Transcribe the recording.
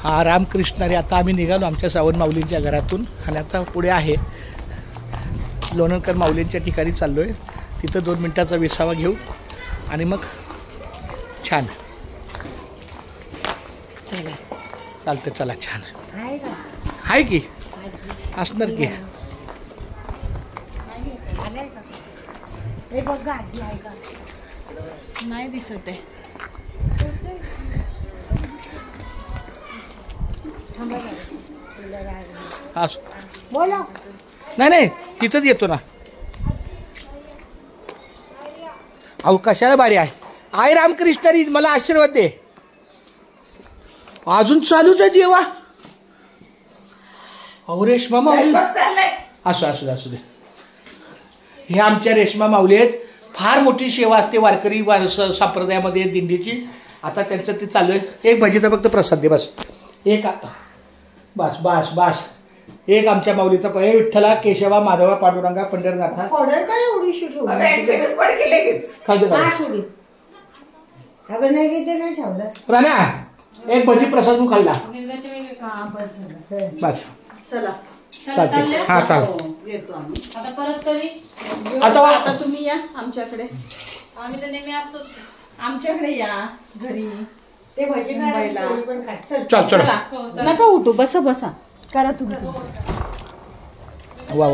हा रामकृष्ण रे. आता आम्ही निघालो आमच्या सावंत माऊलींच्या घरातून आणि आता पुढे आहे लोणंदकर माऊलींच्या ठिकाणी चाललो आहे. तिथं 2 मिनटाचा विसावा घेऊ आणि मग छान चला चालतं. चला छान आहे की असणार की. हे बघा आजी आहे का? नाही दिसत आहे. बोला नाही तिथंच येतो ना. अहो कशाला बारी आहे. आई रामकृष्ण मला आशीर्वाद दे. अजून चालूच आहे देवा. अहो रेश्मा माऊली असू दे. हे आमच्या रेश्मा माऊली आहेत. फार मोठी सेवा असते वारकरी संप्रदायामध्ये दिंडीची. आता त्यांचं ते चालू आहे. एक भजीचा फक्त प्रसाद दे बस. एक आता बस. एक आमच्या माऊलीचा पै विठ्ठला केशवा माधवा पांडुरंगा पंढरनाथा. काय एवढी नाही ठेवलं राण्या एक भजी प्रसाद तू खाल्ला बस. चला चालते. हा चाल. येतो आम्ही आता परत कधी. आता तुम्ही या आमच्याकडे. आम्ही तर नेहमी असतोच. आमच्याकडे या घरी. ते भजी मुंबईला. पण खाय. चल नका उठू. बसा करा तुम्ही. वा